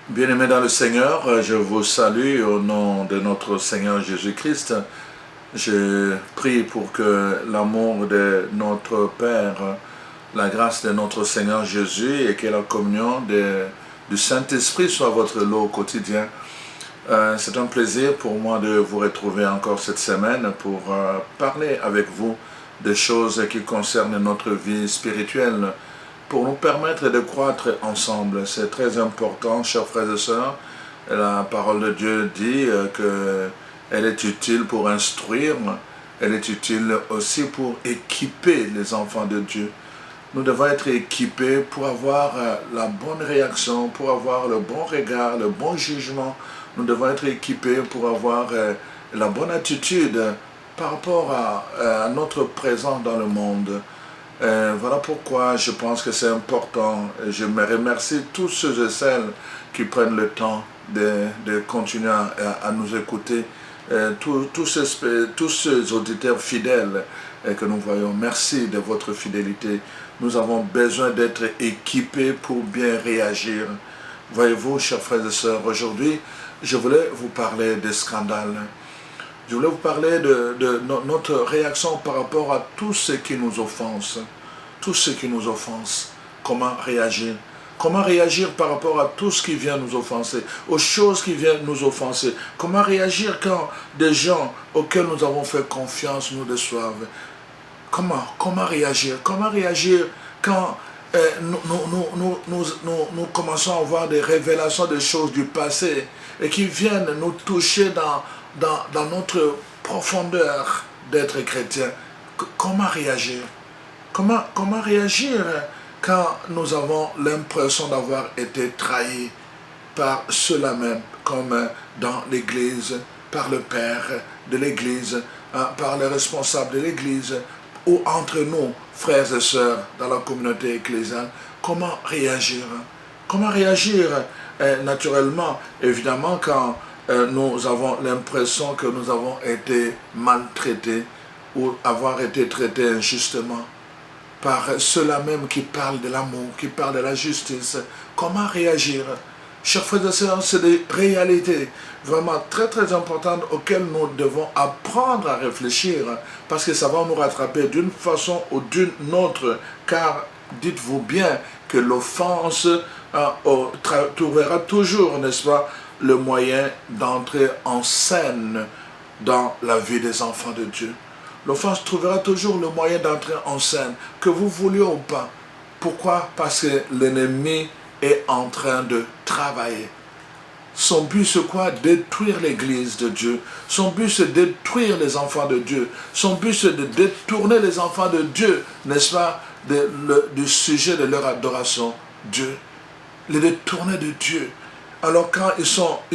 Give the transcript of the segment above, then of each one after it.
Bien-aimés dans le Seigneur, je vous salue au nom de notre Seigneur Jésus-Christ. Je prie pour que l'amour de notre Père, la grâce de notre Seigneur Jésus et que la communion du Saint-Esprit soit votre lot au quotidien. C'est un plaisir pour moi de vous retrouver encore cette semaine pour parler avec vous des choses qui concernent notre vie spirituelle, pour nous permettre de croître ensemble. C'est très important, chers frères et sœurs. La parole de Dieu dit qu'elle est utile pour instruire, elle est utile aussi pour équiper les enfants de Dieu. Nous devons être équipés pour avoir la bonne réaction, pour avoir le bon regard, le bon jugement. Nous devons être équipés pour avoir la bonne attitude par rapport à notre présence dans le monde. Voilà pourquoi je pense que c'est important. Je me remercie tous ceux et celles qui prennent le temps de continuer à nous écouter. Tous ces auditeurs fidèles que nous voyons, merci de votre fidélité. Nous avons besoin d'être équipés pour bien réagir. Voyez-vous, chers frères et sœurs, aujourd'hui, je voulais vous parler des scandales. Je voulais vous parler de notre réaction par rapport à tout ce qui nous offense. Tout ce qui nous offense. Comment réagir? Comment réagir par rapport à tout ce qui vient nous offenser, aux choses qui viennent nous offenser? Comment réagir quand des gens auxquels nous avons fait confiance nous déçoivent? Comment réagir? Comment réagir quand nous commençons à avoir des révélations des choses du passé et qui viennent nous toucher dans notre profondeur d'être chrétien? Comment réagir? Comment réagir quand nous avons l'impression d'avoir été trahis par ceux-là même, comme dans l'Église, par le Père de l'Église, par les responsables de l'Église, ou entre nous, frères et sœurs, dans la communauté ecclésiale? Comment réagir? Comment réagir naturellement, évidemment, quand nous avons l'impression que nous avons été maltraités ou avoir été traités injustement par ceux-là même qui parlent de l'amour, qui parlent de la justice? Comment réagir? Chers frères et sœurs, c'est des réalités vraiment très très importantes auxquelles nous devons apprendre à réfléchir, parce que ça va nous rattraper d'une façon ou d'une autre, car dites-vous bien que l'offense trouvera toujours, n'est-ce pas, le moyen d'entrer en scène dans la vie des enfants de Dieu. L'offense trouvera toujours le moyen d'entrer en scène, que vous vouliez ou pas. Pourquoi? Parce que l'ennemi est en train de travailler. Son but c'est quoi? Détruire l'église de Dieu. Son but c'est détruire les enfants de Dieu. Son but c'est de détourner les enfants de Dieu, n'est-ce pas, du sujet de leur adoration, Dieu. Les détourner de Dieu. Alors quand ils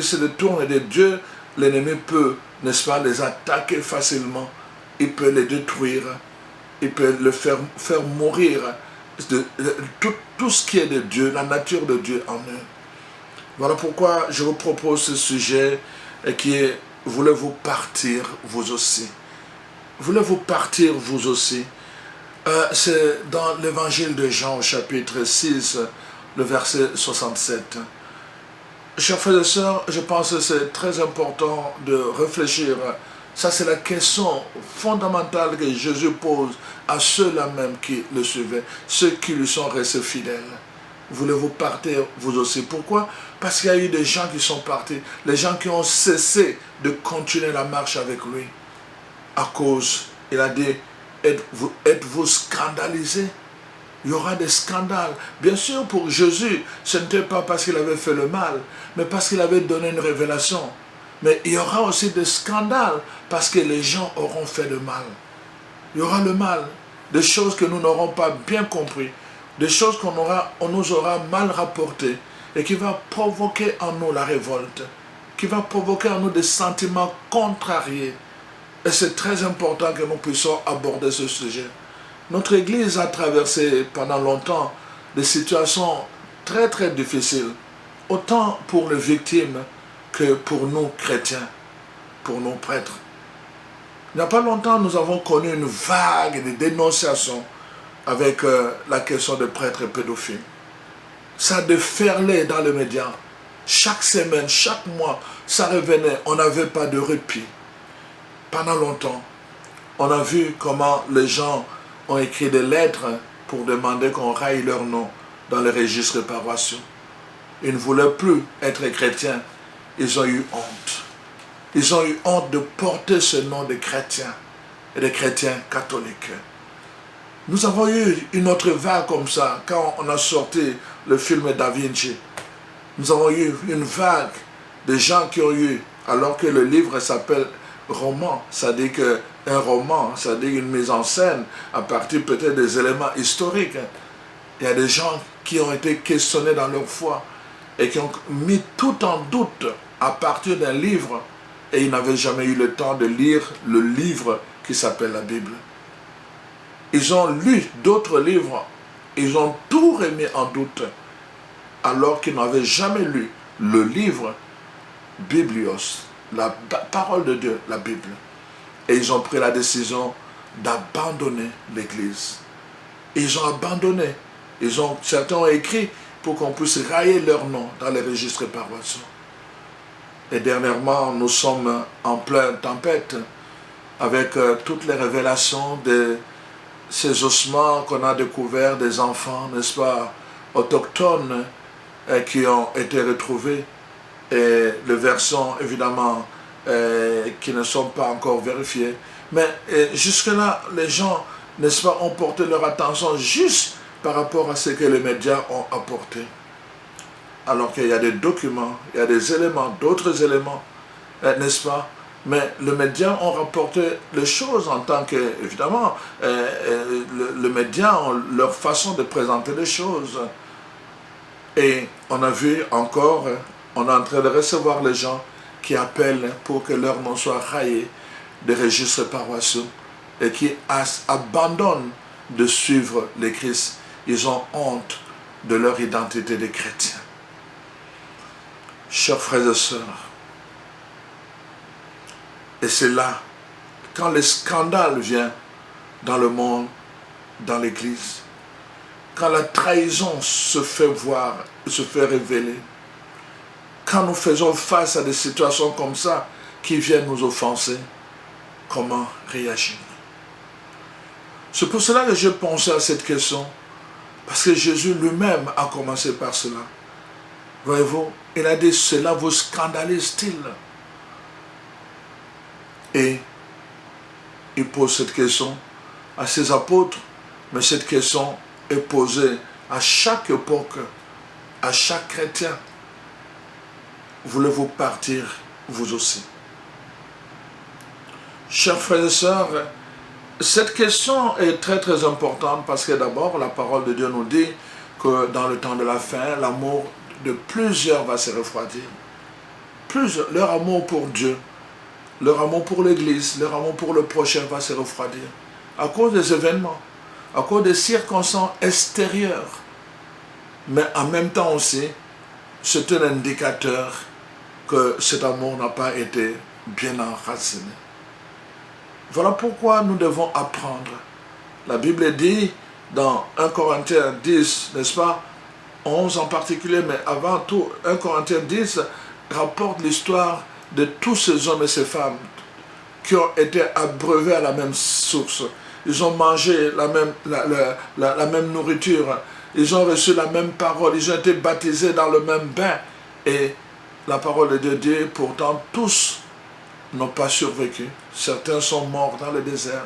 se détournent de Dieu, l'ennemi peut, n'est-ce pas, les attaquer facilement. Il peut les détruire, il peut le faire mourir tout ce qui est de Dieu, la nature de Dieu en eux. Voilà pourquoi je vous propose ce sujet qui est: voulez-vous partir vous aussi? Voulez-vous partir vous aussi? C'est dans l'évangile de Jean au chapitre 6, le verset 67. Chers frères et sœurs, je pense que c'est très important de réfléchir. Ça, c'est la question fondamentale que Jésus pose à ceux-là même qui le suivaient, ceux qui lui sont restés fidèles. Voulez-vous partir vous aussi? Pourquoi? Parce qu'il y a eu des gens qui sont partis, les gens qui ont cessé de continuer la marche avec lui. À cause, il a dit, êtes-vous scandalisés? Il y aura des scandales. Bien sûr, pour Jésus, ce n'était pas parce qu'il avait fait le mal, mais parce qu'il avait donné une révélation. Mais il y aura aussi des scandales parce que les gens auront fait le mal. Il y aura le mal, des choses que nous n'aurons pas bien compris, des choses qu'on nous aura mal rapportées et qui va provoquer en nous la révolte, qui va provoquer en nous des sentiments contrariés. Et c'est très important que nous puissions aborder ce sujet. Notre Église a traversé pendant longtemps des situations très très difficiles, autant pour les victimes que pour nous chrétiens, pour nos prêtres. Il n'y a pas longtemps, nous avons connu une vague de dénonciations avec la question des prêtres pédophiles. Ça déferlait dans les médias. Chaque semaine, chaque mois, ça revenait. On n'avait pas de répit. Pendant longtemps, on a vu comment les gens ont écrit des lettres pour demander qu'on raille leur nom dans les registres paroissiaux. Ils ne voulaient plus être chrétiens. Ils ont eu honte. Ils ont eu honte de porter ce nom de chrétiens et de chrétiens catholiques. Nous avons eu une autre vague comme ça quand on a sorti le film Da Vinci. Nous avons eu une vague de gens qui ont eu, alors que le livre s'appelle roman, c'est-à-dire qu'un roman, c'est-à-dire une mise en scène à partir peut-être des éléments historiques. Il y a des gens qui ont été questionnés dans leur foi et qui ont mis tout en doute à partir d'un livre et ils n'avaient jamais eu le temps de lire le livre qui s'appelle la Bible. Ils ont lu d'autres livres, ils ont tout remis en doute alors qu'ils n'avaient jamais lu le livre Biblios, la parole de Dieu, la Bible. Et ils ont pris la décision d'abandonner l'Église. Ils ont abandonné. Certains ont écrit pour qu'on puisse railler leur nom dans les registres paroissiaux. Et dernièrement, nous sommes en pleine tempête avec toutes les révélations de ces ossements qu'on a découverts des enfants, n'est-ce pas, autochtones qui ont été retrouvés. Et les versions, évidemment, qui ne sont pas encore vérifiées. Mais jusque-là, les gens, n'est-ce pas, ont porté leur attention juste par rapport à ce que les médias ont apporté. Alors qu'il y a des documents, il y a des éléments, d'autres éléments, n'est-ce pas? Mais les médias ont rapporté les choses en tant que, évidemment, les médias ont leur façon de présenter les choses. Et on a vu encore, on est en train de recevoir les gens qui appellent pour que leur nom soit raillé des registres paroissiaux et qui abandonnent de suivre le Christ. Ils ont honte de leur identité de chrétiens. Chers frères et sœurs, et c'est là, quand le scandale vient dans le monde, dans l'Église, quand la trahison se fait voir, se fait révéler, quand nous faisons face à des situations comme ça qui viennent nous offenser, comment réagir? C'est pour cela que je pensais à cette question, parce que Jésus lui-même a commencé par cela. Voyez-vous, il a dit, cela vous scandalise-t-il? Et il pose cette question à ses apôtres, mais cette question est posée à chaque époque, à chaque chrétien. Voulez-vous partir, vous aussi? Chers frères et sœurs, cette question est très très importante parce que d'abord, la parole de Dieu nous dit que dans le temps de la fin, l'amour de plusieurs va se refroidir. Leur amour pour Dieu, leur amour pour l'Église, leur amour pour le prochain va se refroidir à cause des événements, à cause des circonstances extérieures. Mais en même temps aussi, c'est un indicateur que cet amour n'a pas été bien enraciné. Voilà pourquoi nous devons apprendre. La Bible dit dans 1 Corinthiens 10, n'est-ce pas, 11 en particulier, mais avant tout, 1 Corinthiens 10 rapporte l'histoire de tous ces hommes et ces femmes qui ont été abreuvés à la même source. Ils ont mangé la même nourriture, ils ont reçu la même parole, ils ont été baptisés dans le même bain. Et la parole de Dieu dit, pourtant tous n'ont pas survécu. Certains sont morts dans le désert.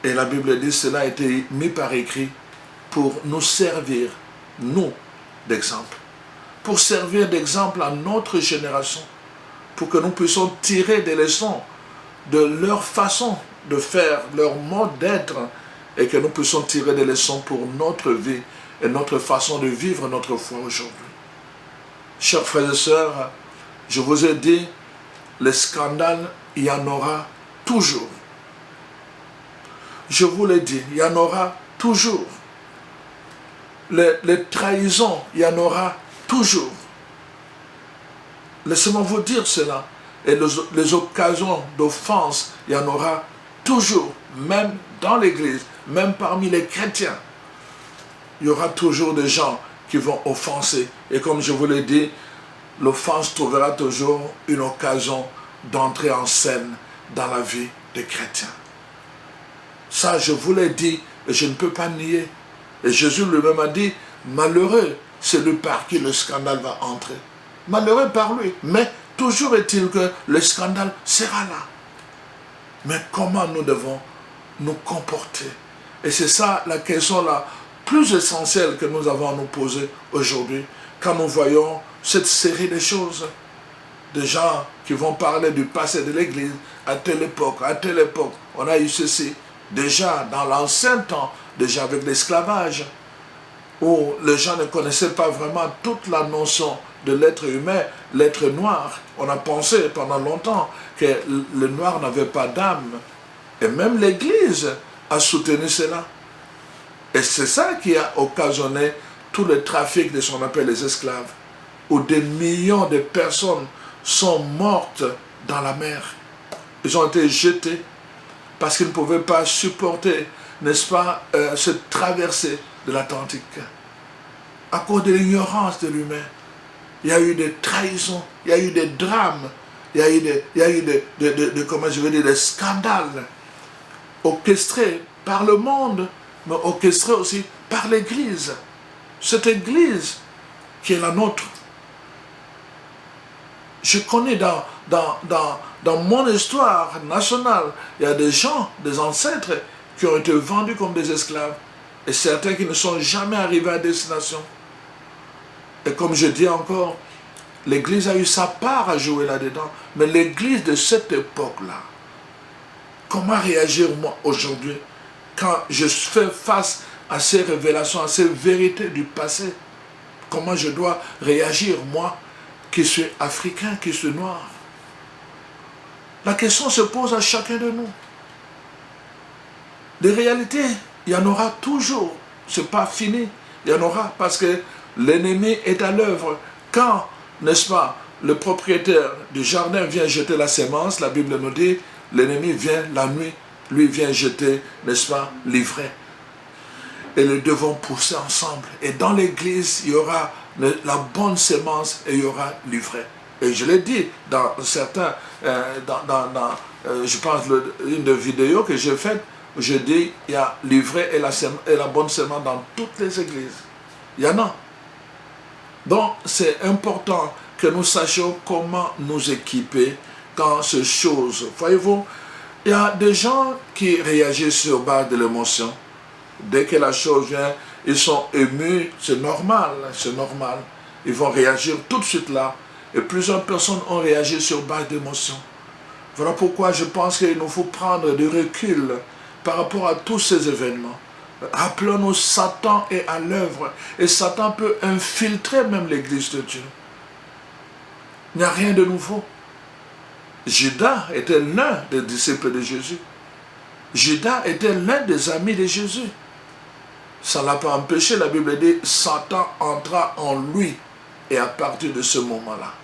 Et la Bible dit, cela a été mis par écrit pour nous servir, nous, d'exemple. Pour servir d'exemple à notre génération. Pour que nous puissions tirer des leçons de leur façon de faire, leur mode d'être, et que nous puissions tirer des leçons pour notre vie et notre façon de vivre notre foi aujourd'hui. Chers frères et sœurs, je vous ai dit, le scandale il y en aura toujours. Je vous l'ai dit, il y en aura toujours. Les trahisons, il y en aura toujours. Laissez-moi vous dire cela. Et les occasions d'offense, il y en aura toujours, même dans l'Église, même parmi les chrétiens. Il y aura toujours des gens qui vont offenser. Et comme je vous l'ai dit, l'offense trouvera toujours une occasion d'entrer en scène dans la vie des chrétiens. Ça, je vous l'ai dit et je ne peux pas nier. Et Jésus lui-même a dit, malheureux celui par qui le scandale va entrer. Malheureux par lui. Mais toujours est-il que le scandale sera là. Mais comment nous devons nous comporter? Et c'est ça la question la plus essentielle que nous avons à nous poser aujourd'hui, quand nous voyons cette série de choses. Des gens qui vont parler du passé de l'Église, à telle époque, on a eu ceci. Déjà dans l'ancien temps, déjà avec l'esclavage, où les gens ne connaissaient pas vraiment toute la notion de l'être humain, l'être noir. On a pensé pendant longtemps que le noir n'avait pas d'âme. Et même l'Église a soutenu cela. Et c'est ça qui a occasionné tout le trafic de ce qu'on appelle les esclaves, où des millions de personnes sont mortes dans la mer. Ils ont été jetés parce qu'ils ne pouvaient pas supporter, n'est-ce pas, cette traversée de l'Atlantique. À cause de l'ignorance de l'humain, il y a eu des trahisons, il y a eu des drames, il y a eu des scandales orchestrés par le monde, mais orchestrés aussi par l'Église. Cette Église qui est la nôtre. Je connais dans mon histoire nationale, il y a des gens, des ancêtres qui ont été vendus comme des esclaves et certains qui ne sont jamais arrivés à destination. Et comme je dis encore, l'Église a eu sa part à jouer là-dedans, mais l'Église de cette époque-là, comment réagir moi aujourd'hui quand je fais face à ces révélations, à ces vérités du passé? Comment je dois réagir moi qui suis africain, qui suis noir? La question se pose à chacun de nous. Des réalités, il y en aura toujours. Ce n'est pas fini. Il y en aura parce que l'ennemi est à l'œuvre. Quand, n'est-ce pas, le propriétaire du jardin vient jeter la sémence, la Bible nous dit, l'ennemi vient la nuit, lui vient jeter, n'est-ce pas, l'ivraie. Et nous devons pousser ensemble. Et dans l'église, il y aura la bonne sémence et il y aura l'ivraie. Et je l'ai dit dans certains, je pense, une des vidéos que j'ai faites, je dis, il y a l'ivraie et la bonne sémence dans toutes les églises. Il y en a. Donc, c'est important que nous sachions comment nous équiper quand ces choses. Voyez-vous, il y a des gens qui réagissent sur base de l'émotion. Dès que la chose vient, ils sont émus, c'est normal, c'est normal. Ils vont réagir tout de suite là. Et plusieurs personnes ont réagi sur base d'émotion. Voilà pourquoi je pense qu'il nous faut prendre du recul par rapport à tous ces événements. Rappelons-nous, Satan est à l'œuvre et Satan peut infiltrer même l'église de Dieu. Il n'y a rien de nouveau. Judas était l'un des disciples de Jésus. Judas était l'un des amis de Jésus. Ça ne l'a pas empêché, la Bible dit, Satan entra en lui. Et à partir de ce moment-là,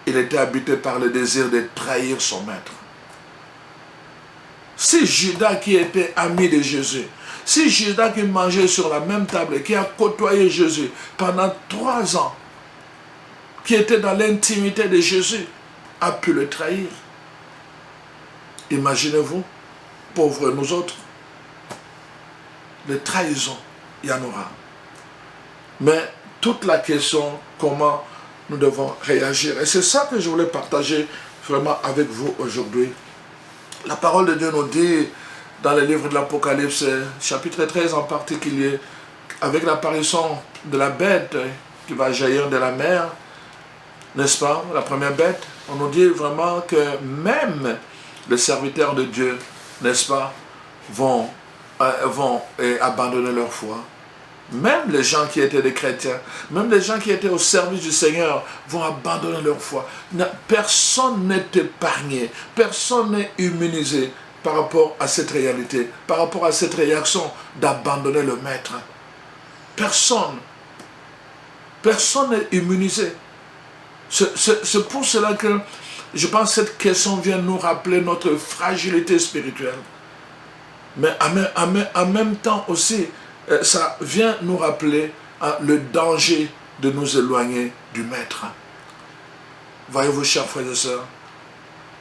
il était habité par le désir de trahir son maître. Si Judas qui était ami de Jésus, si Judas qui mangeait sur la même table, qui a côtoyé Jésus pendant 3 ans, qui était dans l'intimité de Jésus, a pu le trahir. Imaginez-vous, pauvres nous autres, les trahisons, il y en aura. Mais toute la question, comment nous devons réagir. Et c'est ça que je voulais partager vraiment avec vous aujourd'hui. La parole de Dieu nous dit, dans le livre de l'Apocalypse, chapitre 13 en particulier, avec l'apparition de la bête qui va jaillir de la mer, n'est-ce pas, la première bête, on nous dit vraiment que même les serviteurs de Dieu, n'est-ce pas, vont abandonner leur foi. Même les gens qui étaient des chrétiens, même les gens qui étaient au service du Seigneur vont abandonner leur foi. Personne n'est épargné, personne n'est immunisé par rapport à cette réalité, par rapport à cette réaction d'abandonner le Maître. Personne n'est immunisé. C'est pour cela que je pense que cette question vient nous rappeler notre fragilité spirituelle. Mais en même temps aussi, ça vient nous rappeler le danger de nous éloigner du Maître. Voyez-vous, chers frères et sœurs,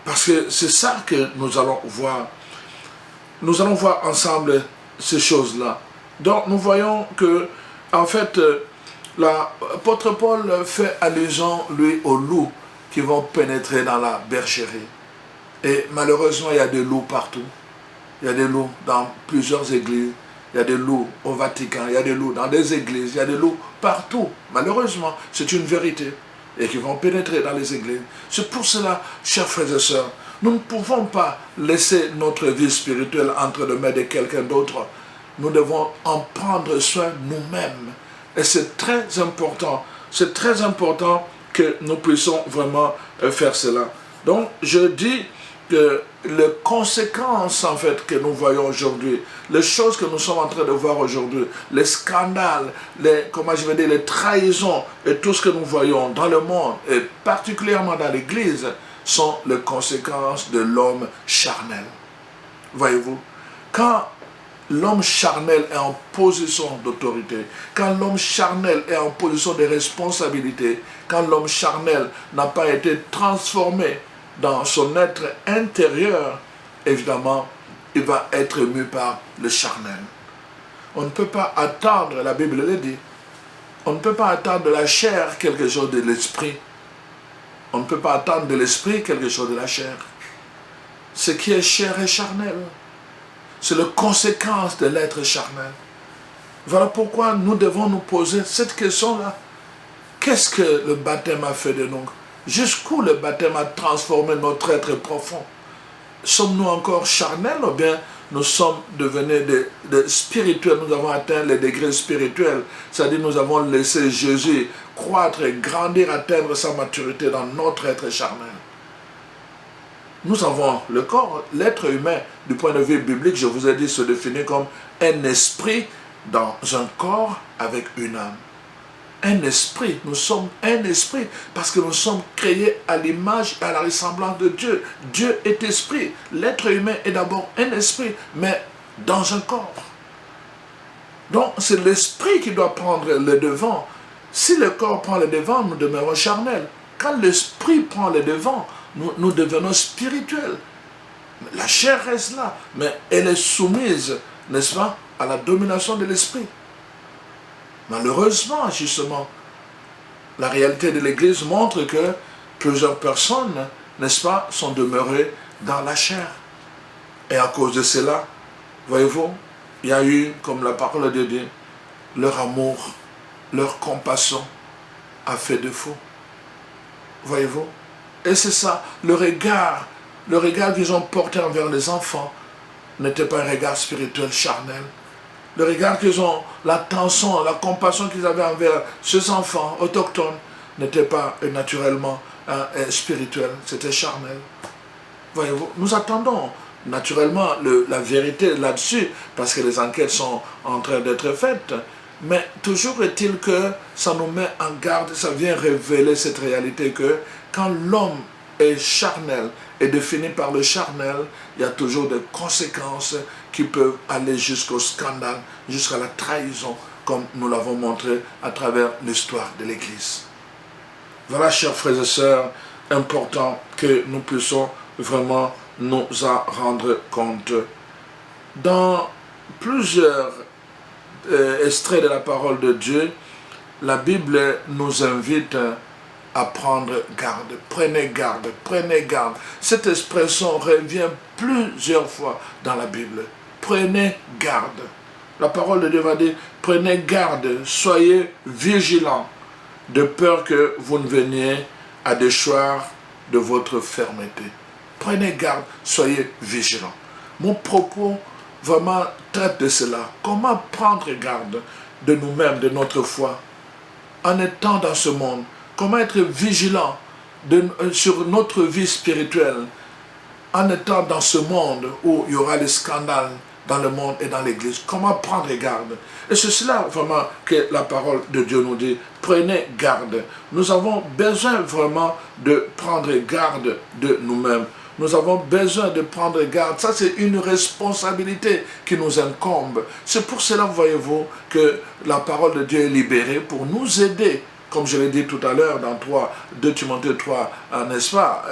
parce que c'est ça que nous allons voir. Nous allons voir ensemble ces choses-là. Donc nous voyons que, en fait, l'apôtre Paul fait allusion, lui, aux loups qui vont pénétrer dans la bergerie. Et malheureusement, il y a des loups partout. Il y a des loups dans plusieurs églises. Il y a des loups au Vatican. Il y a des loups dans des églises. Il y a des loups partout. Malheureusement, c'est une vérité. Et qui vont pénétrer dans les églises. C'est pour cela, chers frères et sœurs, nous ne pouvons pas laisser notre vie spirituelle entre les mains de quelqu'un d'autre. Nous devons en prendre soin nous-mêmes. Et c'est très important. C'est très important que nous puissions vraiment faire cela. Donc, je dis que les conséquences, en fait, que nous voyons aujourd'hui, les choses que nous sommes en train de voir aujourd'hui, les scandales, les trahisons et tout ce que nous voyons dans le monde, et particulièrement dans l'Église, sont les conséquences de l'homme charnel. Voyez-vous, quand l'homme charnel est en position d'autorité, quand l'homme charnel est en position de responsabilité, quand l'homme charnel n'a pas été transformé dans son être intérieur, évidemment, il va être ému par le charnel. On ne peut pas attendre, la Bible le dit, on ne peut pas attendre de la chair quelque chose de l'esprit. On ne peut pas attendre de l'esprit quelque chose de la chair. Ce qui est chair est charnel. C'est la conséquence de l'être charnel. Voilà pourquoi nous devons nous poser cette question-là. Qu'est-ce que le baptême a fait de nous? Jusqu'où le baptême a transformé notre être profond? Sommes-nous encore charnels ou bien nous sommes devenus des spirituels? Nous avons atteint les degrés spirituels. C'est-à-dire nous avons laissé Jésus croître et grandir, atteindre sa maturité dans notre être charnel. Nous avons le corps, l'être humain, du point de vue biblique, je vous ai dit, se définit comme un esprit dans un corps avec une âme. Un esprit, nous sommes un esprit parce que nous sommes créés à l'image et à la ressemblance de Dieu. Dieu est esprit. L'être humain est d'abord un esprit, mais dans un corps. Donc c'est l'esprit qui doit prendre le devant. Si le corps prend le devant, nous demeurons charnels. Quand l'esprit prend le devant, nous devenons spirituels. La chair reste là, mais elle est soumise, n'est-ce pas, à la domination de l'esprit. Malheureusement, justement, la réalité de l'Église montre que plusieurs personnes, n'est-ce pas, sont demeurées dans la chair. Et à cause de cela, voyez-vous, il y a eu, comme la parole de Dieu, leur amour, leur compassion a fait défaut. Voyez-vous? Et c'est ça, le regard qu'ils ont porté envers les enfants n'était pas un regard spirituel charnel. Le regard qu'ils ont, l'attention, la compassion qu'ils avaient envers ces enfants autochtones n'était pas naturellement spirituel, c'était charnel. Voyez-vous, nous attendons naturellement la vérité là-dessus, parce que les enquêtes sont en train d'être faites. Mais toujours est-il que ça nous met en garde, ça vient révéler cette réalité que quand l'homme est charnel, est défini par le charnel, il y a toujours des conséquences qui peuvent aller jusqu'au scandale, jusqu'à la trahison, comme nous l'avons montré à travers l'histoire de l'Église. Voilà, chers frères et sœurs, important que nous puissions vraiment nous en rendre compte. Dans plusieurs extraits de la parole de Dieu, la Bible nous invite à prendre garde. Prenez garde, prenez garde. Cette expression revient plusieurs fois dans la Bible. Prenez garde. La parole de Dieu va dire, prenez garde, soyez vigilants, de peur que vous ne veniez à déchoir de votre fermeté. Prenez garde, soyez vigilants. Mon propos vraiment traite de cela. Comment prendre garde? de nous-mêmes, de notre foi, en étant dans ce monde? Comment être vigilant sur notre vie spirituelle, en étant dans ce monde où il y aura des scandales dans le monde et dans l'église? Comment prendre garde? Et c'est cela vraiment que la parole de Dieu nous dit. Prenez garde. Nous avons besoin vraiment de prendre garde de nous-mêmes. Nous avons besoin de prendre garde. Ça, c'est une responsabilité qui nous incombe. C'est pour cela, voyez-vous, que la parole de Dieu est libérée pour nous aider. Comme je l'ai dit tout à l'heure dans 2 Timothée 3, n'est-ce pas?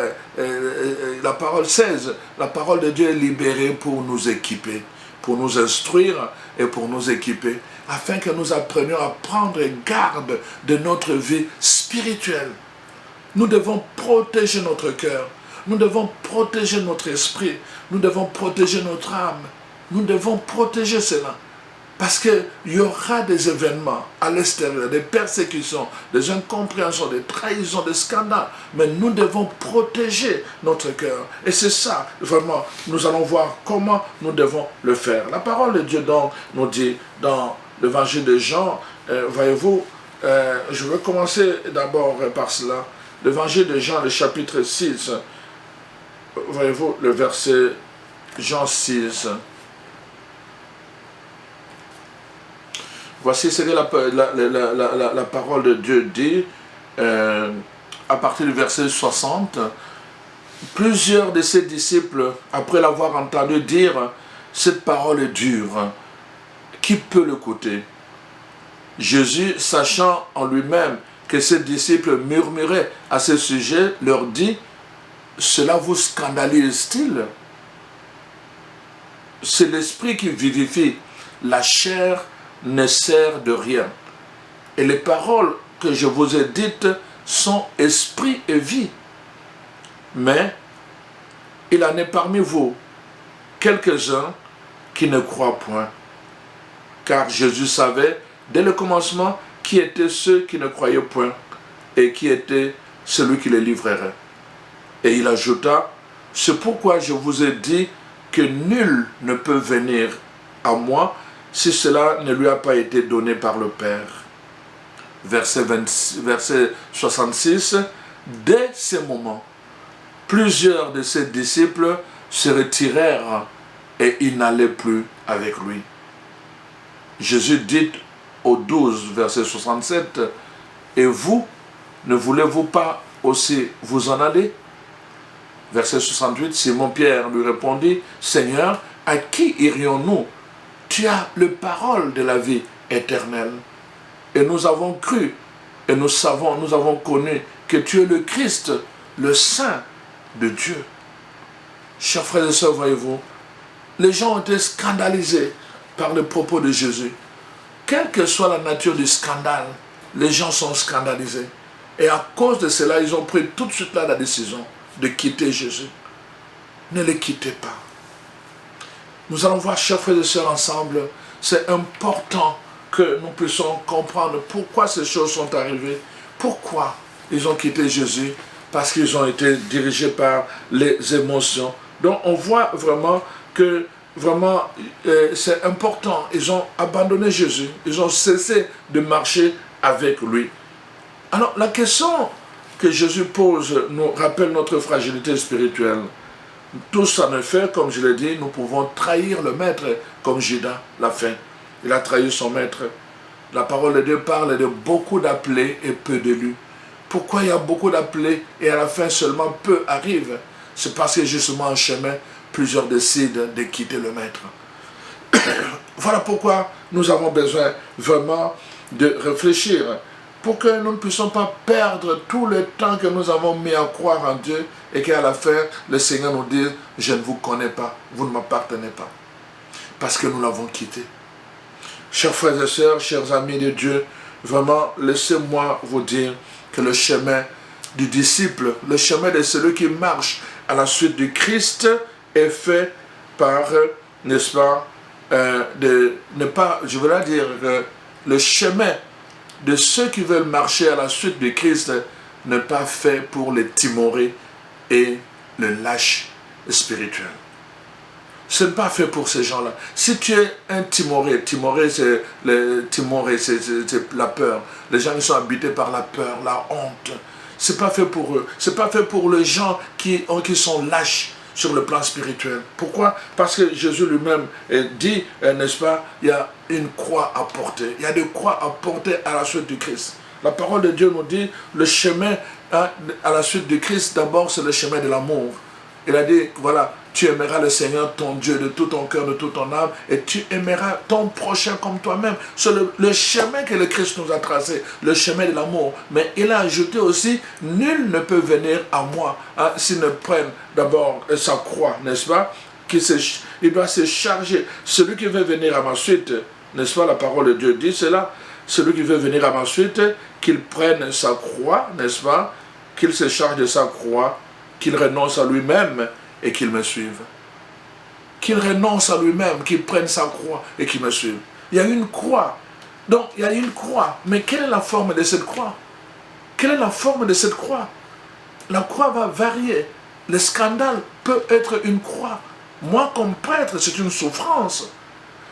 La parole 16, la parole de Dieu est libérée pour nous équiper, pour nous instruire et pour nous équiper, afin que nous apprenions à prendre garde de notre vie spirituelle. Nous devons protéger notre cœur, nous devons protéger notre esprit, nous devons protéger notre âme, nous devons protéger cela. Parce qu'il y aura des événements à l'extérieur, des persécutions, des incompréhensions, des trahisons, des scandales. Mais nous devons protéger notre cœur. Et c'est ça, vraiment, nous allons voir comment nous devons le faire. La parole de Dieu donc nous dit dans l'évangile de Jean, voyez-vous, je vais commencer d'abord par cela. L'évangile de Jean, le chapitre 6, voyez-vous, le verset Jean 6. Voici ce que la parole de Dieu dit à partir du verset 60. Plusieurs de ses disciples, après l'avoir entendu dire « Cette parole est dure, qui peut l'écouter ?» Jésus, sachant en lui-même que ses disciples murmuraient à ce sujet, leur dit « Cela vous scandalise-t-il? C'est l'esprit qui vivifie, la chair ne sert de rien. Et les paroles que je vous ai dites sont esprit et vie. Mais il en est parmi vous quelques-uns qui ne croient point. Car Jésus savait dès le commencement qui étaient ceux qui ne croyaient point et qui était celui qui les livrerait. Et il ajouta, c'est pourquoi je vous ai dit que nul ne peut venir à moi si cela ne lui a pas été donné par le Père. Verset 66, dès ce moment, plusieurs de ses disciples se retirèrent et ils n'allaient plus avec lui. Jésus dit au 12, verset 67, et vous, ne voulez-vous pas aussi vous en aller? Verset 68, Simon-Pierre lui répondit, Seigneur, à qui irions-nous? Tu as le parole de la vie éternelle. Et nous avons cru, et nous avons connu que tu es le Christ, le Saint de Dieu. Chers frères et sœurs, voyez-vous, les gens ont été scandalisés par le propos de Jésus. Quelle que soit la nature du scandale, les gens sont scandalisés. Et à cause de cela, ils ont pris tout de suite là la décision de quitter Jésus. Ne les quittez pas. Nous allons voir, chers frères et sœurs, ensemble, c'est important que nous puissions comprendre pourquoi ces choses sont arrivées. Pourquoi ils ont quitté Jésus? Parce qu'ils ont été dirigés par les émotions. Donc on voit vraiment que c'est important. Ils ont abandonné Jésus. Ils ont cessé de marcher avec lui. Alors la question que Jésus pose nous rappelle notre fragilité spirituelle. Tous en effet, comme je l'ai dit, nous pouvons trahir le maître comme Judas l'a fait. Il a trahi son maître. La parole de Dieu parle de beaucoup d'appelés et peu d'élus. Pourquoi il y a beaucoup d'appelés et à la fin seulement peu arrivent? C'est parce que justement en chemin, plusieurs décident de quitter le maître. Voilà pourquoi nous avons besoin vraiment de réfléchir pour que nous ne puissions pas perdre tout le temps que nous avons mis à croire en Dieu et qu'à la fin, le Seigneur nous dise « Je ne vous connais pas, vous ne m'appartenez pas. » Parce que nous l'avons quitté. Chers frères et sœurs, chers amis de Dieu, vraiment, laissez-moi vous dire que le chemin du disciple, le chemin de celui qui marche à la suite du Christ est fait par, n'est-ce pas, je veux dire, le chemin de ceux qui veulent marcher à la suite du Christ n'est pas fait pour les timorés et les lâches spirituels. Ce n'est pas fait pour ces gens-là. Si tu es un timoré, timoré c'est la peur. Les gens qui sont habités par la peur, la honte. Ce n'est pas fait pour eux. Ce n'est pas fait pour les gens qui sont lâches sur le plan spirituel. Pourquoi? Parce que Jésus lui-même dit, n'est-ce pas, il y a une croix à porter. Il y a des croix à porter à la suite du Christ. La parole de Dieu nous dit, le chemin à la suite du Christ, d'abord, c'est le chemin de l'amour. Il a dit, voilà, tu aimeras le Seigneur, ton Dieu, de tout ton cœur, de toute ton âme, et tu aimeras ton prochain comme toi-même. C'est le chemin que le Christ nous a tracé, le chemin de l'amour. Mais il a ajouté aussi, nul ne peut venir à moi s'il ne prenne d'abord sa croix, n'est-ce pas? Il doit se charger. Celui qui veut venir à ma suite, n'est-ce pas, la parole de Dieu dit cela, celui qui veut venir à ma suite, qu'il prenne sa croix, n'est-ce pas? Qu'il se charge de sa croix, qu'il renonce à lui-même et qu'il me suive. Qu'il renonce à lui-même, qu'il prenne sa croix et qu'il me suive. Il y a une croix. Donc, il y a une croix. Mais quelle est la forme de cette croix? Quelle est la forme de cette croix? La croix va varier. Le scandale peut être une croix. Moi, comme prêtre, c'est une souffrance.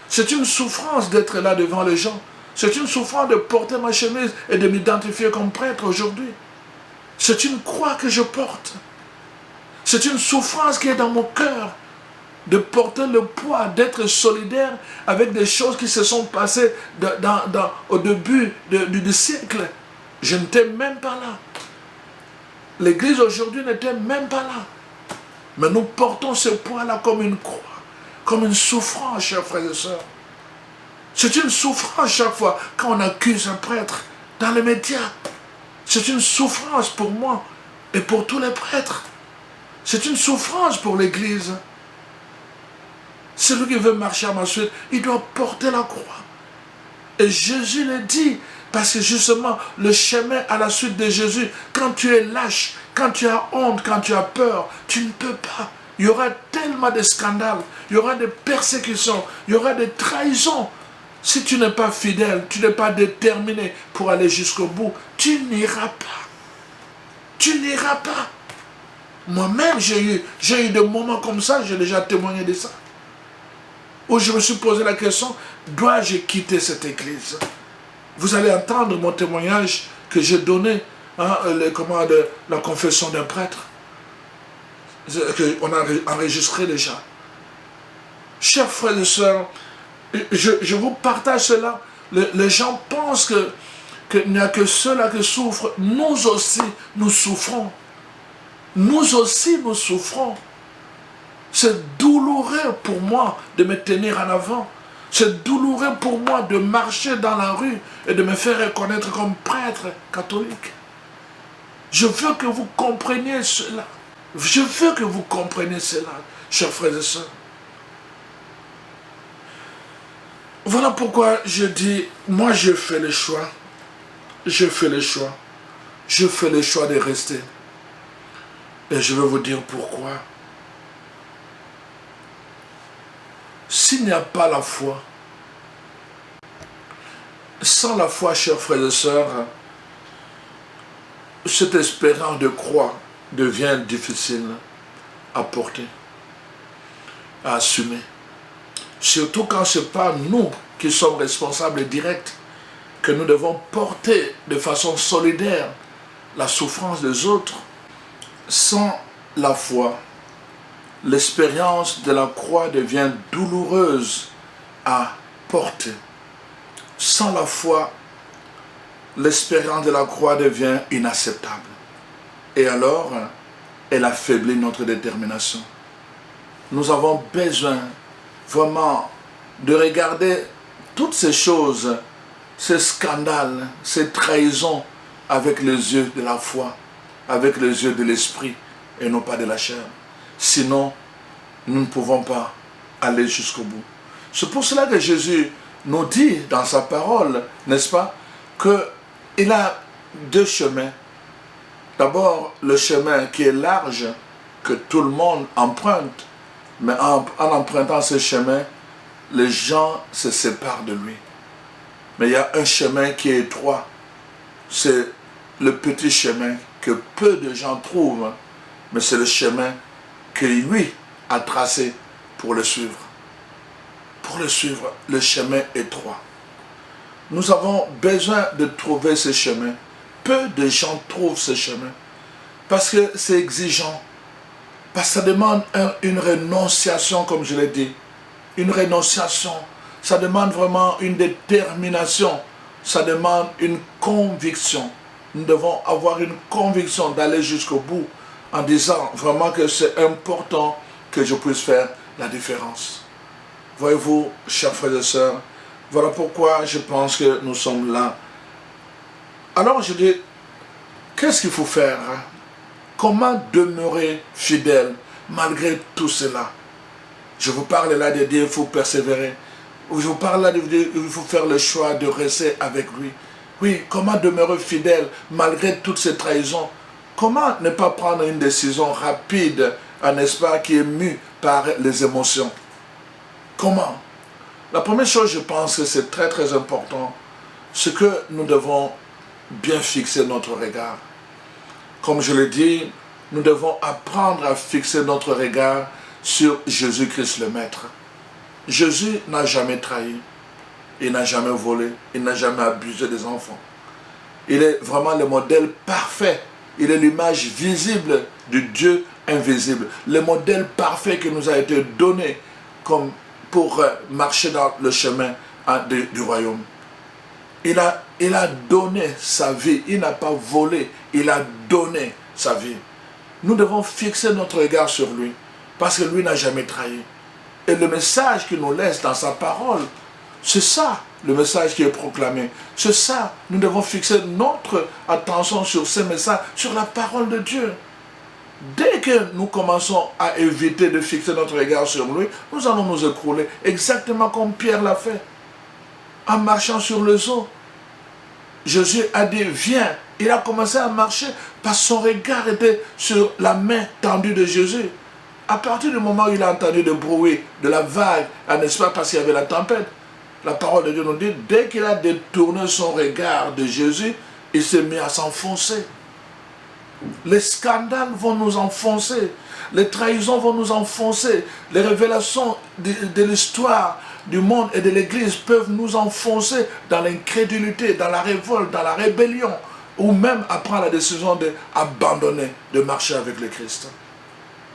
C'est une souffrance d'être là devant les gens. C'est une souffrance de porter ma chemise et de m'identifier comme prêtre aujourd'hui. C'est une croix que je porte. C'est une souffrance qui est dans mon cœur, de porter le poids, d'être solidaire avec des choses qui se sont passées au début du siècle. Je n'étais même pas là. L'Église aujourd'hui n'était même pas là. Mais nous portons ce poids-là comme une croix, comme une souffrance, chers frères et sœurs. C'est une souffrance chaque fois quand on accuse un prêtre dans les médias. C'est une souffrance pour moi et pour tous les prêtres. C'est une souffrance pour l'Église. Celui qui veut marcher à ma suite, il doit porter la croix. Et Jésus le dit, parce que justement, le chemin à la suite de Jésus, quand tu es lâche, quand tu as honte, quand tu as peur, tu ne peux pas. Il y aura tellement de scandales, il y aura des persécutions, il y aura des trahisons. Si tu n'es pas fidèle, tu n'es pas déterminé pour aller jusqu'au bout, tu n'iras pas. Tu n'iras pas. Moi-même, j'ai eu des moments comme ça, j'ai déjà témoigné de ça. Où je me suis posé la question, dois-je quitter cette église? Vous allez entendre mon témoignage que j'ai donné, la confession d'un prêtre, qu'on a enregistré déjà. Chers frères et sœurs, je vous partage cela. Les gens pensent qu'il n'y a que ceux-là qui souffrent. Nous aussi, nous souffrons. Nous aussi, nous souffrons. C'est douloureux pour moi de me tenir en avant. C'est douloureux pour moi de marcher dans la rue et de me faire reconnaître comme prêtre catholique. Je veux que vous compreniez cela. Je veux que vous compreniez cela, chers frères et sœurs. Voilà pourquoi je dis, moi je fais le choix. Je fais le choix. Je fais le choix de rester. Et je vais vous dire pourquoi. S'il n'y a pas la foi, sans la foi, chers frères et sœurs, cette espérance de croix devient difficile à porter, à assumer. Surtout quand ce n'est pas nous qui sommes responsables directs, que nous devons porter de façon solidaire la souffrance des autres. Sans la foi, l'expérience de la croix devient douloureuse à porter. Sans la foi, l'expérience de la croix devient inacceptable. Et alors, elle affaiblit notre détermination. Nous avons besoin vraiment de regarder toutes ces choses, ces scandales, ces trahisons avec les yeux de la foi, avec les yeux de l'esprit et non pas de la chair. Sinon, nous ne pouvons pas aller jusqu'au bout. C'est pour cela que Jésus nous dit dans sa parole, n'est-ce pas, qu'il a deux chemins. D'abord, le chemin qui est large, que tout le monde emprunte, mais en empruntant ce chemin, les gens se séparent de lui. Mais il y a un chemin qui est étroit, c'est le petit chemin que peu de gens trouvent, mais c'est le chemin que lui a tracé pour le suivre. Pour le suivre, le chemin étroit. Nous avons besoin de trouver ce chemin. Peu de gens trouvent ce chemin. Parce que c'est exigeant. Parce que ça demande une renonciation, comme je l'ai dit. Une renonciation. Ça demande vraiment une détermination. Ça demande une conviction. Nous devons avoir une conviction d'aller jusqu'au bout en disant vraiment que c'est important que je puisse faire la différence. Voyez-vous, chers frères et sœurs, voilà pourquoi je pense que nous sommes là. Alors je dis, qu'est-ce qu'il faut faire? Comment demeurer fidèle malgré tout cela? Je vous parle là de dire qu'il faut persévérer. Je vous parle là de dire qu'il faut faire le choix de rester avec lui. Oui, comment demeurer fidèle malgré toutes ces trahisons? Comment ne pas prendre une décision rapide, n'est-ce pas, qui est mue par les émotions? Comment? La première chose, je pense que c'est très très important, c'est que nous devons bien fixer notre regard. Comme je l'ai dit, nous devons apprendre à fixer notre regard sur Jésus-Christ le Maître. Jésus n'a jamais trahi, il n'a jamais volé, il n'a jamais abusé des enfants. Il est vraiment le modèle parfait, il est l'image visible du Dieu invisible, le modèle parfait qui nous a été donné comme pour marcher dans le chemin du royaume. Il a donné sa vie, il n'a pas volé, il a donné sa vie. Nous devons fixer notre regard sur lui, parce que lui n'a jamais trahi. Et le message qu'il nous laisse dans sa parole, c'est ça le message qui est proclamé. C'est ça, nous devons fixer notre attention sur ce message, sur la parole de Dieu. Dès que nous commençons à éviter de fixer notre regard sur lui, nous allons nous écrouler, exactement comme Pierre l'a fait, en marchant sur les eaux. Jésus a dit, viens. Il a commencé à marcher parce que son regard était sur la main tendue de Jésus. À partir du moment où il a entendu le bruit de la vague, n'est-ce pas, parce qu'il y avait la tempête, la parole de Dieu nous dit, dès qu'il a détourné son regard de Jésus, il s'est mis à s'enfoncer. Les scandales vont nous enfoncer, les trahisons vont nous enfoncer, les révélations de l'histoire du monde et de l'Église peuvent nous enfoncer dans l'incrédulité, dans la révolte, dans la rébellion, ou même à prendre la décision d'abandonner, de marcher avec le Christ.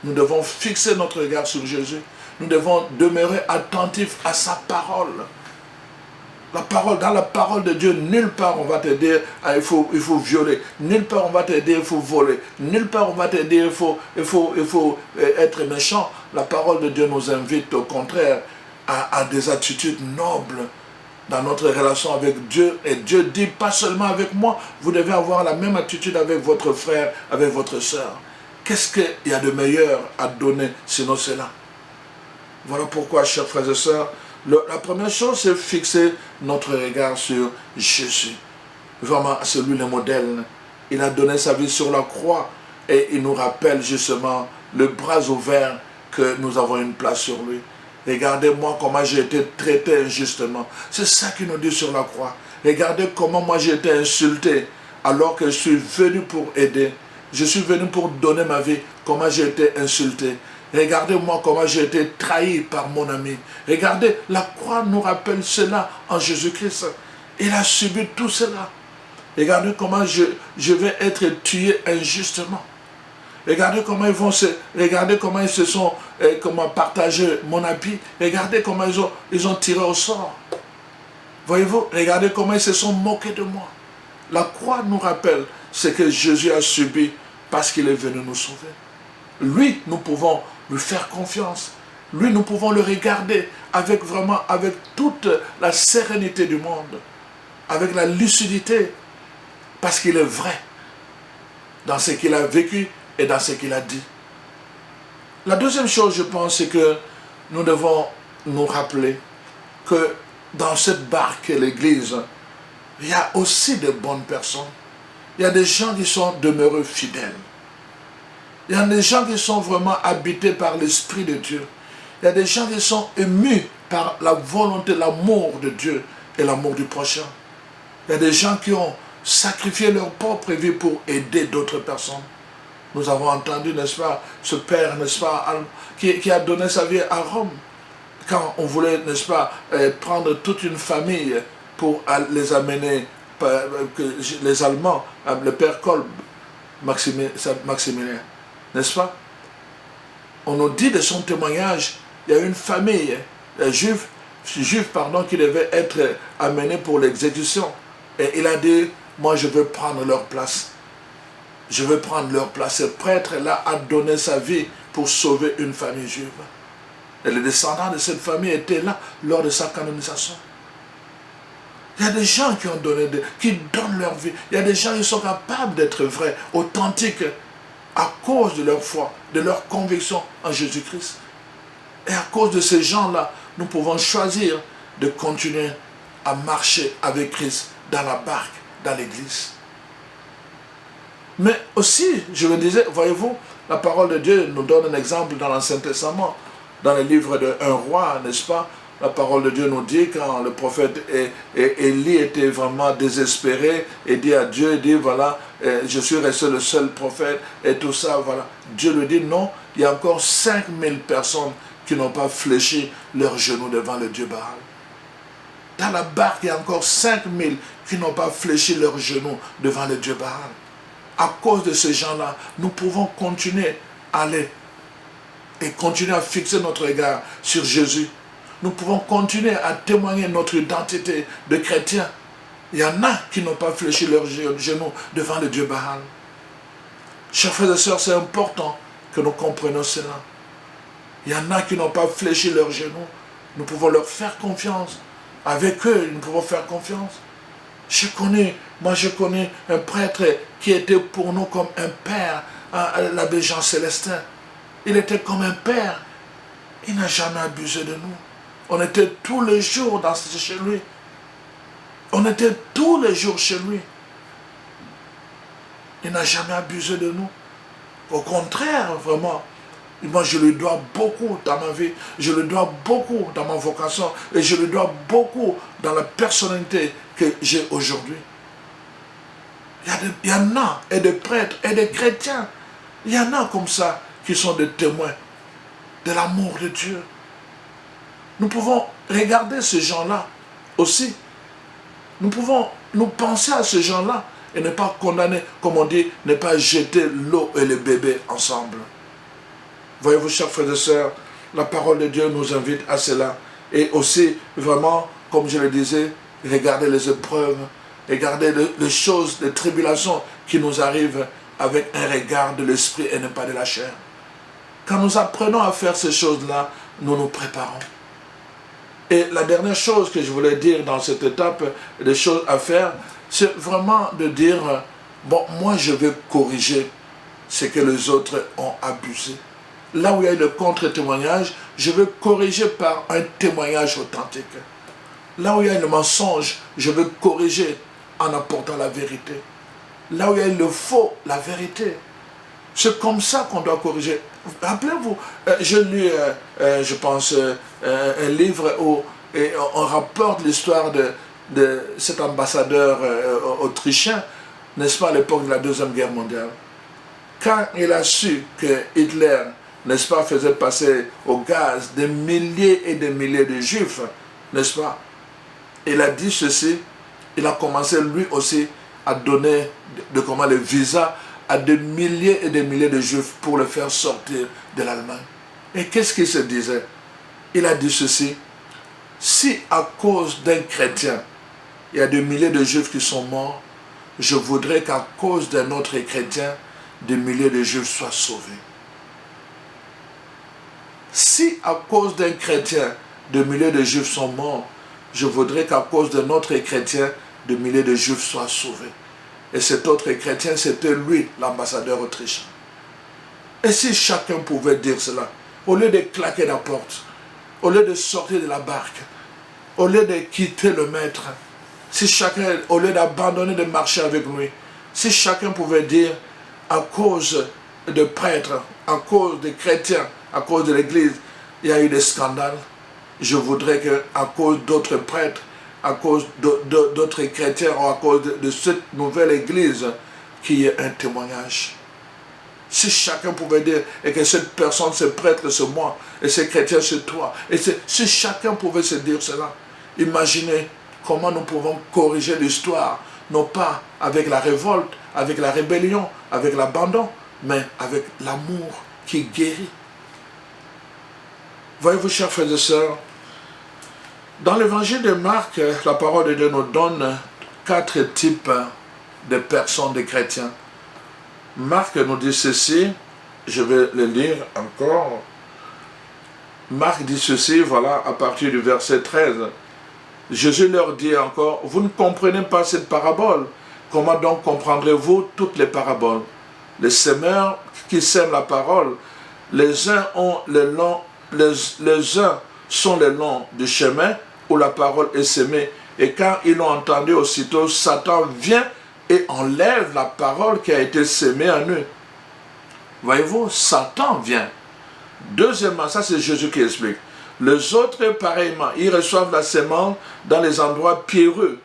Nous devons fixer notre regard sur Jésus. Nous devons demeurer attentifs à sa parole. La parole, dans la parole de Dieu, nulle part on va te dire il faut violer, nulle part on va te dire il faut voler, nulle part on va te dire il faut être méchant. La parole de Dieu nous invite au contraire à des attitudes nobles dans notre relation avec Dieu. Et Dieu dit pas seulement avec moi, vous devez avoir la même attitude avec votre frère, avec votre soeur. Qu'est-ce qu'il y a de meilleur à donner sinon cela? Voilà pourquoi, chers frères et sœurs, la première chose, c'est fixer notre regard sur Jésus. Vraiment, c'est lui le modèle. Il a donné sa vie sur la croix et il nous rappelle justement le bras ouvert que nous avons une place sur lui. Regardez-moi comment j'ai été traité injustement. C'est ça qu'il nous dit sur la croix. Regardez comment moi j'ai été insulté alors que je suis venu pour aider. Je suis venu pour donner ma vie. Comment j'ai été insulté. Regardez-moi comment j'ai été trahi par mon ami. Regardez, la croix nous rappelle cela en Jésus-Christ. Il a subi tout cela. Regardez comment je vais être tué injustement. Regardez comment ils se sont partagé mon habit. Regardez comment ils ont tiré au sort. Voyez-vous, regardez comment ils se sont moqués de moi. La croix nous rappelle ce que Jésus a subi parce qu'il est venu nous sauver. Lui, nous pouvons lui faire confiance. Lui, nous pouvons le regarder avec toute la sérénité du monde, avec la lucidité, parce qu'il est vrai dans ce qu'il a vécu et dans ce qu'il a dit. La deuxième chose, je pense, c'est que nous devons nous rappeler que dans cette barque et l'Église, il y a aussi de bonnes personnes. Il y a des gens qui sont demeurés fidèles. Il y a des gens qui sont vraiment habités par l'Esprit de Dieu. Il y a des gens qui sont émus par la volonté, l'amour de Dieu et l'amour du prochain. Il y a des gens qui ont sacrifié leur propre vie pour aider d'autres personnes. Nous avons entendu, n'est-ce pas, ce père, n'est-ce pas, qui a donné sa vie à Rome. Quand on voulait, n'est-ce pas, prendre toute une famille pour les amener, les Allemands, le père Kolb, Maximilien, n'est-ce pas? On nous dit de son témoignage, il y a une famille juive, qui devait être amenée pour l'exécution. Et il a dit, moi je veux prendre leur place. Je veux prendre leur place. Ce prêtre-là a donné sa vie pour sauver une famille juive. Et les descendants de cette famille étaient là lors de sa canonisation. Il y a des gens qui ont donné, qui donnent leur vie. Il y a des gens qui sont capables d'être vrais, authentiques, à cause de leur foi, de leur conviction en Jésus-Christ. Et à cause de ces gens-là, nous pouvons choisir de continuer à marcher avec Christ dans la barque, dans l'église. Mais aussi, je le disais, voyez-vous, la parole de Dieu nous donne un exemple dans l'Ancien Testament. Dans le livre de 1 roi, n'est-ce pas? La parole de Dieu nous dit quand le prophète Élie était vraiment désespéré et dit à Dieu, il dit voilà, je suis resté le seul prophète et tout ça, voilà. Dieu lui dit non, il y a encore 5000 personnes qui n'ont pas fléchi leurs genoux devant le Dieu Baal. Dans la barque, il y a encore 5000 qui n'ont pas fléchi leurs genoux devant le Dieu Baal. À cause de ces gens-là, nous pouvons continuer à aller et continuer à fixer notre regard sur Jésus. Nous pouvons continuer à témoigner notre identité de chrétien. Il y en a qui n'ont pas fléchi leurs genoux devant le Dieu Baal. Chers frères et sœurs, c'est important que nous comprenions cela. Il y en a qui n'ont pas fléchi leurs genoux. Nous pouvons leur faire confiance. Avec eux, nous pouvons faire confiance. Je connais un prêtre qui était pour nous comme un père, l'abbé Jean Célestin. Il était comme un père. Il n'a jamais abusé de nous. On était tous les jours chez lui. On était tous les jours chez lui. Il n'a jamais abusé de nous. Au contraire, vraiment, moi je lui dois beaucoup dans ma vie. Je lui dois beaucoup dans ma vocation. Et je lui dois beaucoup dans la personnalité que j'ai aujourd'hui. Il y en a, et des prêtres, et des chrétiens. Il y en a comme ça qui sont des témoins de l'amour de Dieu. Nous pouvons regarder ces gens-là aussi. Nous pouvons nous penser à ces gens-là et ne pas condamner, comme on dit, ne pas jeter l'eau et le bébé ensemble. Voyez-vous, chers frères et sœurs, la parole de Dieu nous invite à cela. Et aussi, vraiment, comme je le disais, regardez les épreuves, regardez les choses, les tribulations qui nous arrivent avec un regard de l'esprit et non pas de la chair. Quand nous apprenons à faire ces choses-là, nous nous préparons. Et la dernière chose que je voulais dire dans cette étape des choses à faire, c'est vraiment de dire, bon, moi je vais corriger ce que les autres ont abusé. Là où il y a le contre-témoignage, je vais corriger par un témoignage authentique. Là où il y a le mensonge, je vais corriger en apportant la vérité. Là où il y a le faux, la vérité. C'est comme ça qu'on doit corriger. Rappelez-vous, j'ai lu, je pense, un livre où on rapporte l'histoire de cet ambassadeur autrichien, n'est-ce pas, à l'époque de la Deuxième Guerre mondiale. Quand il a su que Hitler, n'est-ce pas, faisait passer au gaz des milliers et des milliers de juifs, n'est-ce pas, il a dit ceci, il a commencé lui aussi à donner les visas à des milliers et des milliers de juifs pour le faire sortir de l'Allemagne. Et qu'est-ce qu'il se disait? Il a dit ceci, si à cause d'un chrétien, il y a des milliers de juifs qui sont morts, je voudrais qu'à cause d'un autre chrétien, des milliers de juifs soient sauvés. Si à cause d'un chrétien, des milliers de juifs sont morts, je voudrais qu'à cause d'un autre chrétien, des milliers de juifs soient sauvés. Et cet autre chrétien, c'était lui, l'ambassadeur autrichien. Et si chacun pouvait dire cela, au lieu de claquer la porte, au lieu de sortir de la barque, au lieu de quitter le maître, si chacun, au lieu d'abandonner de marcher avec lui, si chacun pouvait dire, à cause de prêtres, à cause de chrétiens, à cause de l'église, il y a eu des scandales, je voudrais qu'à cause d'autres prêtres, à cause d'autres chrétiens ou à cause de cette nouvelle église, qu'il y ait un témoignage. Si chacun pouvait dire, et que cette personne, ce prêtre, c'est moi, et ce chrétien, c'est toi, et si chacun pouvait se dire cela, imaginez comment nous pouvons corriger l'histoire, non pas avec la révolte, avec la rébellion, avec l'abandon, mais avec l'amour qui guérit. Voyez-vous, chers frères et sœurs, dans l'évangile de Marc, la parole de Dieu nous donne 4 types de personnes, de chrétiens. Marc nous dit ceci, je vais le lire encore. Marc dit ceci, voilà, à partir du verset 13. Jésus leur dit encore, vous ne comprenez pas cette parabole. Comment donc comprendrez-vous toutes les paraboles? Les semeurs qui sèment la parole, les uns sont le long du chemin où la parole est semée. Et quand ils l'ont entendu, aussitôt, Satan vient et enlève la parole qui a été sémée en eux. Voyez-vous, Satan vient. Deuxièmement, ça c'est Jésus qui explique. Les autres, pareillement, ils reçoivent la semence dans les endroits pierreux.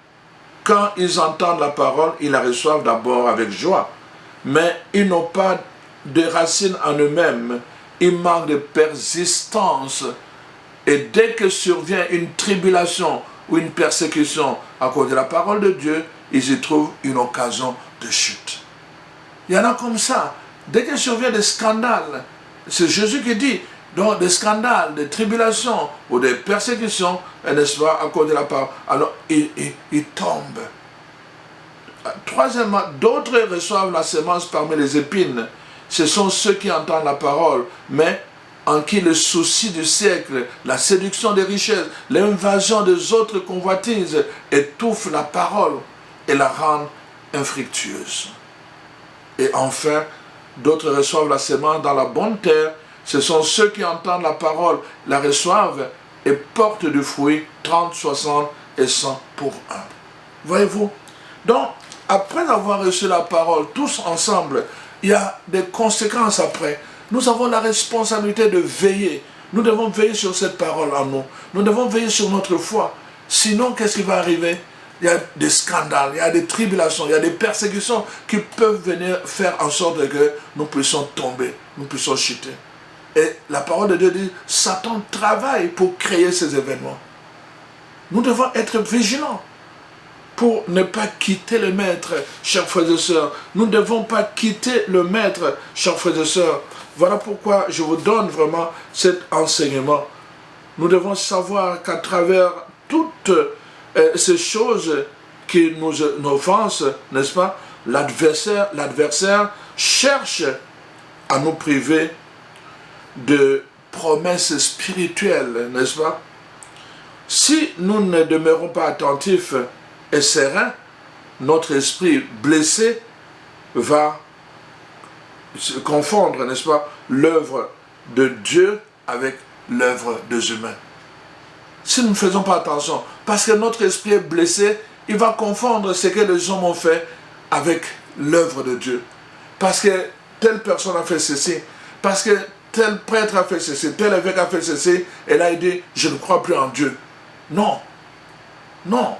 Quand ils entendent la parole, ils la reçoivent d'abord avec joie. Mais ils n'ont pas de racines en eux-mêmes. Ils manquent de persistance. Et dès que survient une tribulation ou une persécution à cause de la parole de Dieu, ils y trouvent une occasion de chute. Il y en a comme ça. Dès que survient des scandales, c'est Jésus qui dit, donc des scandales, des tribulations ou des persécutions, n'est-ce pas, à cause de la parole, alors ils tombent. Troisièmement, d'autres reçoivent la semence parmi les épines. Ce sont ceux qui entendent la parole, mais en qui le souci du siècle, la séduction des richesses, l'invasion des autres convoitises étouffent la parole et la rendent infructueuse. Et enfin, d'autres reçoivent la semence dans la bonne terre. Ce sont ceux qui entendent la parole, la reçoivent et portent du fruit 30, 60 et 100 pour un. Voyez-vous? Donc, après avoir reçu la parole, tous ensemble, il y a des conséquences après. Nous avons la responsabilité de veiller. Nous devons veiller sur cette parole en nous. Nous devons veiller sur notre foi. Sinon, qu'est-ce qui va arriver? Il y a des scandales, il y a des tribulations, il y a des persécutions qui peuvent venir faire en sorte que nous puissions tomber, nous puissions chuter. Et la parole de Dieu dit, Satan travaille pour créer ces événements. Nous devons être vigilants pour ne pas quitter le maître, chers frères et sœurs. Nous ne devons pas quitter le maître, chers frères et sœurs. Voilà pourquoi je vous donne vraiment cet enseignement. Nous devons savoir qu'à travers toutes ces choses qui nous offensent, n'est-ce pas, l'adversaire cherche à nous priver de promesses spirituelles, n'est-ce pas? Si nous ne demeurons pas attentifs et sereins, notre esprit blessé va se confondre, n'est-ce pas, l'œuvre de Dieu avec l'œuvre des humains. Si nous ne faisons pas attention, parce que notre esprit est blessé, il va confondre ce que les hommes ont fait avec l'œuvre de Dieu. Parce que telle personne a fait ceci, parce que tel prêtre a fait ceci, tel évêque a fait ceci, et là il dit, je ne crois plus en Dieu. Non, non,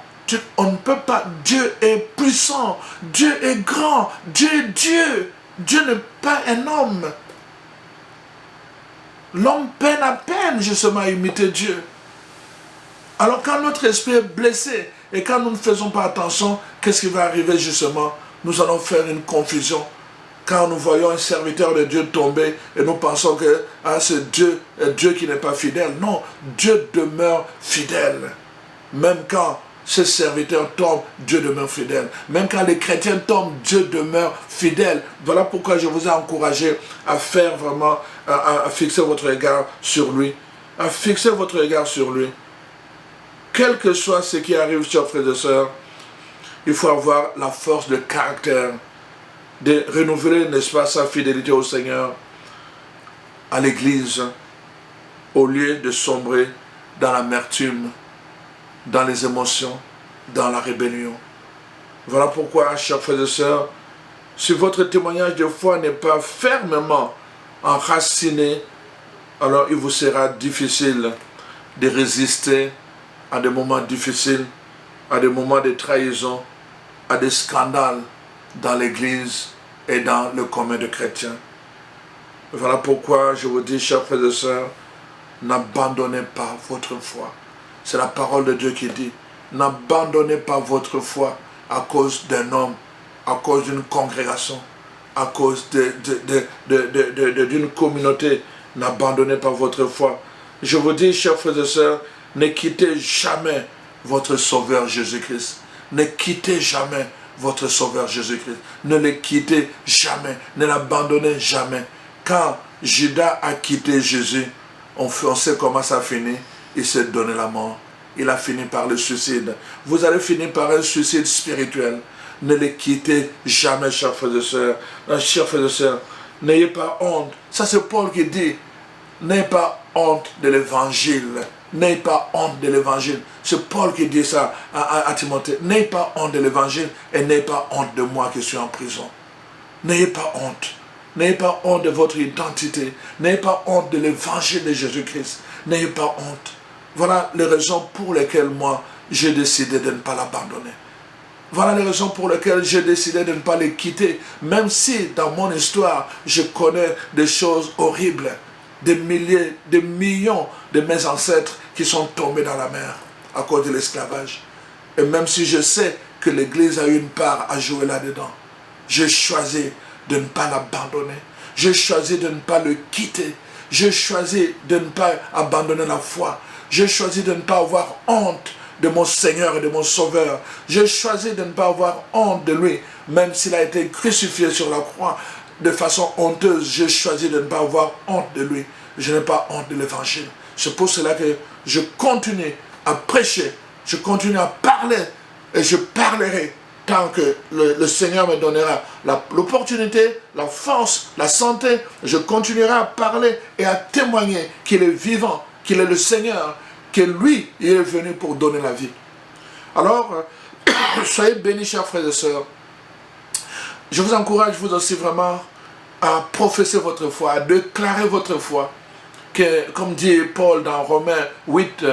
on ne peut pas. Dieu est puissant, Dieu est grand, Dieu est Dieu. Dieu n'est pas un homme. L'homme peine à peine justement à imiter Dieu. Alors quand notre esprit est blessé et quand nous ne faisons pas attention, qu'est-ce qui va arriver justement? Nous allons faire une confusion. Quand nous voyons un serviteur de Dieu tomber et nous pensons que c'est Dieu qui n'est pas fidèle. Non, Dieu demeure fidèle. Même quand ce serviteur tombe, Dieu demeure fidèle. Même quand les chrétiens tombent, Dieu demeure fidèle. Voilà pourquoi je vous ai encouragé à faire vraiment, à fixer votre regard sur lui. À fixer votre regard sur lui. Quel que soit ce qui arrive, chers frères et sœurs, il faut avoir la force de caractère de renouveler, n'est-ce pas, sa fidélité au Seigneur, à l'Église, au lieu de sombrer dans l'amertume, dans les émotions, dans la rébellion. Voilà pourquoi, chers frères et sœurs, si votre témoignage de foi n'est pas fermement enraciné, alors il vous sera difficile de résister à des moments difficiles, à des moments de trahison, à des scandales dans l'Église et dans le commun des chrétiens. Voilà pourquoi je vous dis, chers frères et sœurs, n'abandonnez pas votre foi. C'est la parole de Dieu qui dit, n'abandonnez pas votre foi à cause d'un homme, à cause d'une congrégation, à cause d'une communauté. N'abandonnez pas votre foi. Je vous dis, chers frères et sœurs, ne quittez jamais votre Sauveur Jésus-Christ. Ne quittez jamais votre Sauveur Jésus-Christ. Ne le quittez jamais. Ne l'abandonnez jamais. Quand Judas a quitté Jésus, on sait comment ça finit. Il s'est donné la mort. Il a fini par le suicide. Vous allez finir par un suicide spirituel. Ne les quittez jamais, chers frères et sœurs. Chers frères et sœurs, n'ayez pas honte. Ça, c'est Paul qui dit, n'ayez pas honte de l'évangile. N'ayez pas honte de l'évangile. C'est Paul qui dit ça à Timothée. N'ayez pas honte de l'évangile et n'ayez pas honte de moi qui suis en prison. N'ayez pas honte. N'ayez pas honte de votre identité. N'ayez pas honte de l'évangile de Jésus-Christ. N'ayez pas honte. Voilà les raisons pour lesquelles moi, j'ai décidé de ne pas l'abandonner. Voilà les raisons pour lesquelles j'ai décidé de ne pas les quitter. Même si dans mon histoire, je connais des choses horribles. Des milliers, des millions de mes ancêtres qui sont tombés dans la mer à cause de l'esclavage. Et même si je sais que l'Église a eu une part à jouer là-dedans, j'ai choisi de ne pas l'abandonner. J'ai choisi de ne pas le quitter. J'ai choisi de ne pas abandonner la foi. J'ai choisi de ne pas avoir honte de mon Seigneur et de mon Sauveur. J'ai choisi de ne pas avoir honte de lui, même s'il a été crucifié sur la croix de façon honteuse. J'ai choisi de ne pas avoir honte de lui. Je n'ai pas honte de l'évangile. C'est pour cela que je continue à prêcher, je continue à parler et je parlerai tant que le Seigneur me donnera l'opportunité, la force, la santé. Je continuerai à parler et à témoigner qu'il est vivant, qu'il est le Seigneur, que lui, il est venu pour donner la vie. Alors, soyez bénis, chers frères et sœurs. Je vous encourage, vous aussi, vraiment, à professer votre foi, à déclarer votre foi. Que, comme dit Paul dans Romains 8,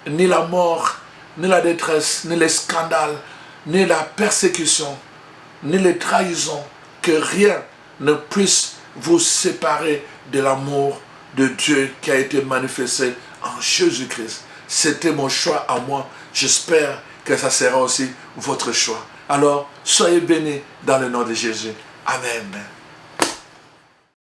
ni la mort, ni la détresse, ni les scandales, ni la persécution, ni les trahisons, que rien ne puisse vous séparer de l'amour de Dieu qui a été manifesté en Jésus-Christ. C'était mon choix à moi. J'espère que ça sera aussi votre choix. Alors, soyez bénis dans le nom de Jésus. Amen.